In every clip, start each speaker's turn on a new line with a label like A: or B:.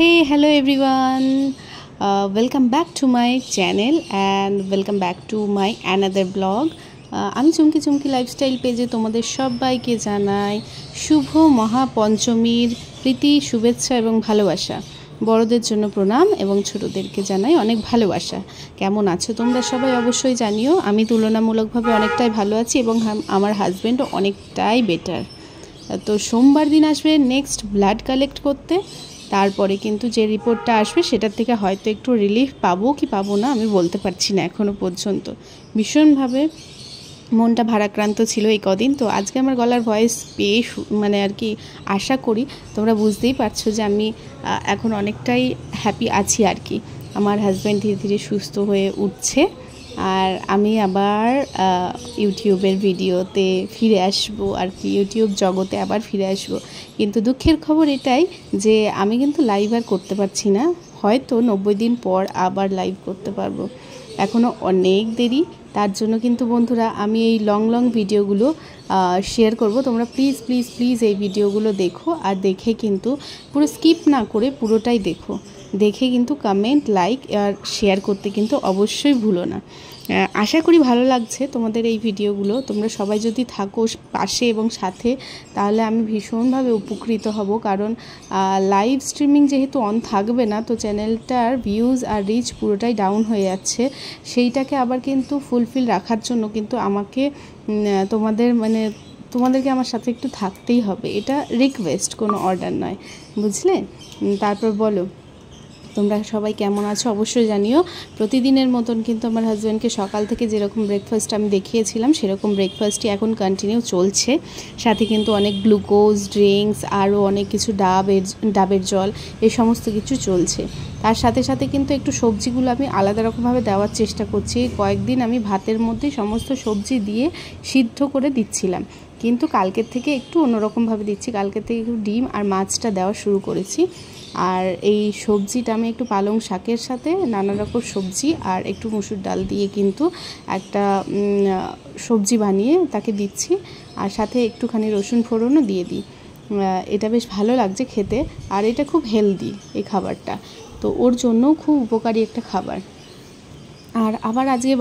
A: Hey, hello everyone. Welcome back to my channel and welcome back to my another blog. আমি চুমকি চুমকি lifestyle পেজে তোমাদের সবাইকে জানাই শুভ মহাপঞ্চমীর প্রীতি শুভেচ্ছা এবং ভালোবাসা। বড়দের জন্য প্রণাম এবং ছোটদেরকে জানাই অনেক ভালোবাসা। কেমন আছো তোমরা সবাই অবশ্যই জানিও। আমি তুলনামূলকভাবে অনেকটাই ভালো আছি এবং আমার হাজব্যান্ডও অনেকটাই বেটার। তো সোমবার দিন আসবে নেক্সট ব্লাড কালেক্ট করতে। তারপরে কিন্তু যে রিপোর্টটা আসবে সেটার থেকে হয়তো একটু রিলিফ পাবো কি পাবো না আমি বলতে পারছি না এখনও পর্যন্ত। ভীষণভাবে মনটা ভারাক্রান্ত ছিল এই কদিন। তো আজকে আমার গলার ভয়েস পেয়ে মানে আর কি আশা করি তোমরা বুঝতেই পারছো যে আমি এখন অনেকটাই হ্যাপি আছি আর কি। আমার হাজব্যান্ড ধীরে ধীরে সুস্থ হয়ে উঠছে আর আমি আবার ইউটিউবের ভিডিওতে ফিরে আসবো আর কি, ইউটিউব জগতে আবার ফিরে আসবো। কিন্তু দুঃখের খবর এটাই যে আমি কিন্তু লাইভ আর করতে পারছি না, হয়তো 90 দিন পর আবার লাইভ করতে পারবো, এখনও অনেক দেরি। তার জন্য কিন্তু বন্ধুরা আমি এই লং ভিডিওগুলো শেয়ার করব। তোমরা প্লিজ প্লিজ প্লিজ এই ভিডিওগুলো দেখো আর দেখে কিন্তু পুরো স্কিপ না করে পুরোটাই দেখো, দেখে কিন্তু কমেন্ট লাইক আর শেয়ার করতে কিন্তু অবশ্যই ভুলো না। আশা করি ভালো লাগছে তোমাদের এই ভিডিওগুলো। তোমরা সবাই যদি থাকো পাশে এবং সাথে তাহলে আমি ভীষণভাবে উপকৃত হব, কারণ লাইভ স্ট্রিমিং যেহেতু অন থাকবে না তো চ্যানেলটার ভিউজ আর রিচ পুরোটাই ডাউন হয়ে যাচ্ছে। সেইটাকে আবার কিন্তু ফুলফিল রাখার জন্য কিন্তু আমাকে তোমাদেরকে আমার সাথে একটু থাকতেই হবে। এটা রিকোয়েস্ট, কোনো অর্ডার নয়, বুঝলে? তারপর বলো তোমরা সবাই কেমন আছো অবশ্যই জানিও। প্রতিদিনের মতন কিন্তু আমার হাজব্যান্ডকে সকাল থেকে যেরকম ব্রেকফাস্ট আমি দেখিয়েছিলাম সেরকম ব্রেকফাস্টই এখন কন্টিনিউ চলছে। সাথে কিন্তু অনেক গ্লুকোজ ড্রিঙ্কস আরও অনেক কিছু ডাবের জল এই সমস্ত কিছু চলছে। তার সাথে সাথে কিন্তু একটু সবজিগুলো আমি আলাদা রকমভাবে দেওয়ার চেষ্টা করছি। কয়েকদিন আমি ভাতের মধ্যে সমস্ত সবজি দিয়ে সিদ্ধ করে দিচ্ছিলাম, কিন্তু কালকের থেকে একটু অন্যরকমভাবে দিচ্ছি। কালকের থেকে একটু ডিম আর মাছটা দেওয়া শুরু করেছি। আর এই সবজিটা আমি একটু পালং শাকের সাথে নানা রকম সবজি আর একটু মুসুর ডাল দিয়ে কিন্তু একটা সবজি বানিয়ে তাকে দিচ্ছি, আর সাথে একটুখানি রসুন ফোড়নও দিয়ে দিই। এটা বেশ ভালো লাগছে খেতে আর এটা খুব হেলদি এই খাবারটা, তো ওর জন্য খুব উপকারী একটা খাবার। আর আবার আজকে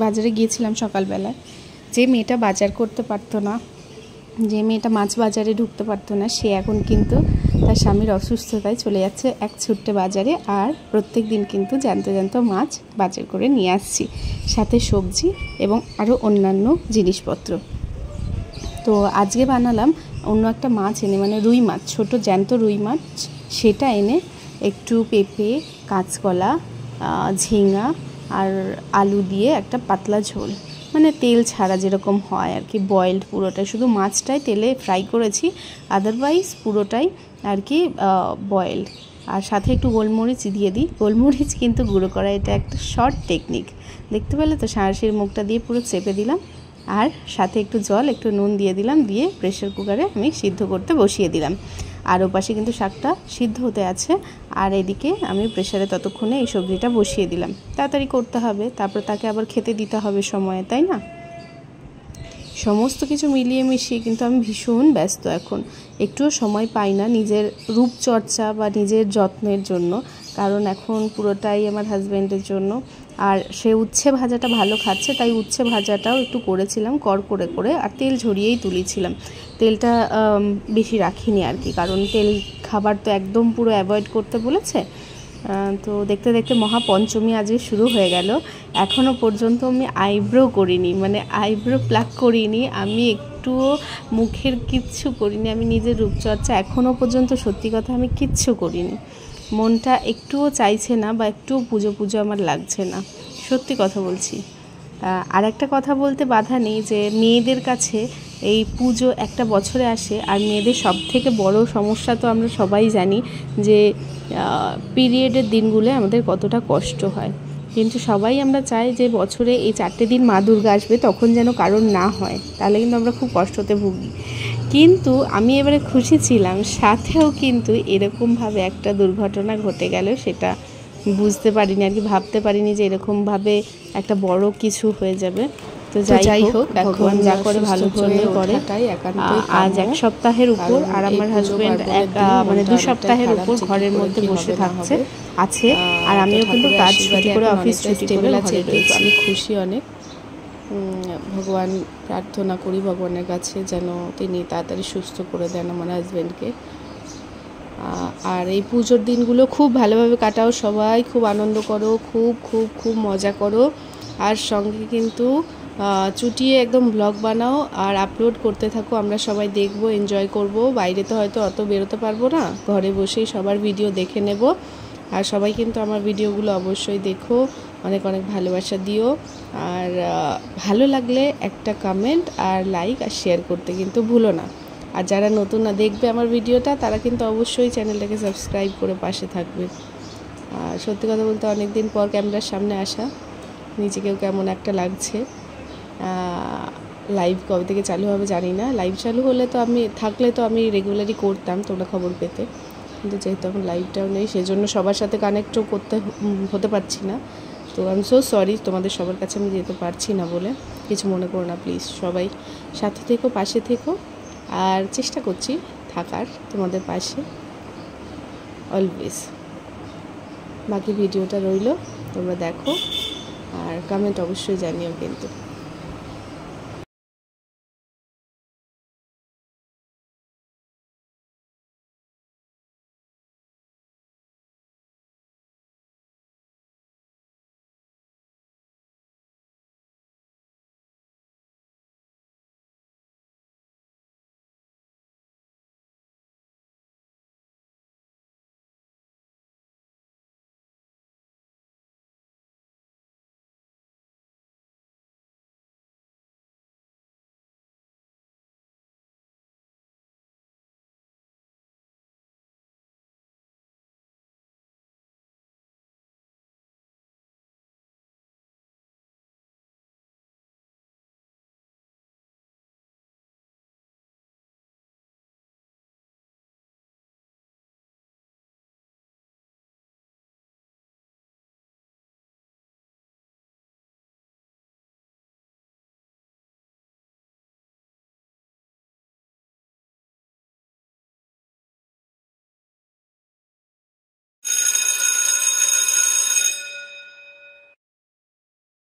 A: বাজারে গিয়েছিলাম সকালবেলায়। যে মেয়েটা বাজার করতে পারতো না, যে মেয়েটা মাছ বাজারে ঢুকতে পারতো না, সে এখন কিন্তু তার স্বামীর অসুস্থতায় চলে যাচ্ছে এক ছুট্টে বাজারে, আর প্রত্যেক দিন কিন্তু জ্যান্ত মাছ বাজার করে নিয়ে আসছি, সাথে সবজি এবং আরও অন্যান্য জিনিসপত্র। তো আজকে বানালাম অন্য একটা মাছ এনে, মানে রুই মাছ, ছোট জ্যান্ত রুই মাছ, সেটা এনে একটু পেঁপে কাঁচকলা ঝিঙা আর আলু দিয়ে একটা পাতলা ঝোল, মানে তেল ছাড়া যেরকম হয় আর কি, বয়েলড পুরোটাই, শুধু মাছটাই তেলে ফ্রাই করেছি, আদারওয়াইজ পুরোটাই আর কি বয়েলড। আর সাথে একটু গোলমরিচ দিয়ে দিই, গোলমরিচ কিন্তু গুঁড়ো করা, এটা একটা শর্ট টেকনিক। দেখতে পেলে তো, সাঁড়াশির মুখটা দিয়ে পুরো চেপে দিলাম আর সাথে একটু জল একটু নুন দিয়ে দিলাম, দিয়ে প্রেশার কুকারে আমি সিদ্ধ করতে বসিয়ে দিলাম। আর ওপাশে কিন্তু শাকটা সিদ্ধ হতে আছে, আর এদিকে আমি প্রেশারে ততক্ষণে এই সবজিটা বসিয়ে দিলাম। তাড়াতাড়ি করতে হবে, তারপর তাকে আবার খেতে দিতে হবে সময়ে, তাই না? সমস্ত কিছু মিলিয়ে মিশিয়ে কিন্তু আমি ভীষণ ব্যস্ত এখন, একটুও সময় পাই না নিজের রূপচর্চা বা নিজের যত্নের জন্য, কারণ এখন পুরোটাই আমার হাজব্যান্ডের জন্য। আর সে উচ্ছে ভাজাটা ভালো খাচ্ছে, তাই উচ্ছে ভাজাটাও একটু করেছিলাম কর করে, আর তেল ঝরিয়েই তুলেছিলাম। তেলটা বেশি রাখিনি আর কি, কারণ তেল খাবার তো একদম পুরো অ্যাভয়েড করতে বলেছে। তো দেখতে দেখতে মহাপঞ্চমী আজকে শুরু হয়ে গেল, এখনও পর্যন্ত আমি আইব্রো করিনি, মানে আইব্রো প্লাক করিনি, আমি একটুও মুখের কিচ্ছু করিনি। আমি নিজের রূপচর্চা এখনও পর্যন্ত সত্যি কথা আমি কিচ্ছু করিনি। মনটা একটুও চাইছে না বা একটুও পুজো আমার লাগছে না, সত্যি কথা বলছি। আর একটা কথা বলতে বাধা নেই যে মেয়েদের কাছে এই পুজো একটা বছরে আসে, আর মেয়েদের সব থেকে বড় সমস্যা তো আমরা সবাই জানি যে পিরিয়ডের দিনগুলো আমাদের কতটা কষ্ট হয়। কিন্তু সবাই আমরা চাই যে বছরে এই 4টে দিন মা দুর্গা আসবে তখন যেন কারণ না হয়, তাহলে কিন্তু আমরা খুব কষ্টতে ভুগি। কিন্তু আমি এবারে খুশি ছিলাম, সাথেও কিন্তু এরকমভাবে একটা দুর্ঘটনা ঘটে গেল, সেটা বুঝতে পারিনি আর কি, ভাবতে পারিনি যে এরকমভাবে একটা বড় কিছু হয়ে যাবে। তো যাই হোক ভগবান যা করে ভালো জন্য করে। আজ 1 সপ্তাহের উপর আর আমার হাজবেন্ড মানে 2 সপ্তাহের উপর ঘরের মধ্যে বসে থাকছে আছে, আর আমিও কিন্তু কাজ ছুটি করে অফিস ছুটি করে ঘরে রয়েছি। আমি খুশি অনেক। ভগবান প্রার্থনা করি ভগবানের কাছে যেন তিনি তাড়াতাড়ি সুস্থ করে দেন আমার হাজবেন্ডকে। আর এই পুজোর দিনগুলো খুব ভালোভাবে কাটাও, সবাই খুব আনন্দ করো, খুব খুব খুব মজা করো, আর সঙ্গে কিন্তু চুটিয়ে একদম ব্লগ বানাও আর আপলোড করতে থাকো। আমরা সবাই দেখবো, এনজয় করব। বাইরে তো হয়তো অত বেরোতে পারবো না, ঘরে বসেই সবার ভিডিও দেখে নেব। আর সবাই কিন্তু আমার ভিডিওগুলো অবশ্যই দেখো, অনেক অনেক ভালোবাসা দিও, আর ভালো লাগলে একটা কমেন্ট আর লাইক আর শেয়ার করতে কিন্তু ভুলো না। আর যারা নতুন না দেখবে আমার ভিডিওটা, তারা কিন্তু অবশ্যই চ্যানেলটাকে সাবস্ক্রাইব করে পাশে থাকবে। আর সত্যি কথা বলতে অনেক দিন পর ক্যামেরার সামনে আসা, নিজেকেও কেমন একটা লাগছে। লাইভ কবে থেকে চালু হবে জানি না, লাইভ চালু হলে তো থাকলে তো আমি রেগুলারই করতাম তোমরা খবর পেতে, কিন্তু যেহেতু এখন লাইভটাও নেই সেজন্য সবার সাথে কানেক্টও হতে পারছি না। তো আই এম সো সরি, তোমাদের সবার কাছে আমি যেতে পারছি না বলে, কিছু মনে করো না প্লিজ। সবাই সাথে থেকো, পাশে থেকো, আর চেষ্টা করছি থাকার তোমাদের পাশে অলওয়েজ। বাকি ভিডিওটা রইল, তোমরা দেখো আর কমেন্ট অবশ্যই জানিও কিন্তু।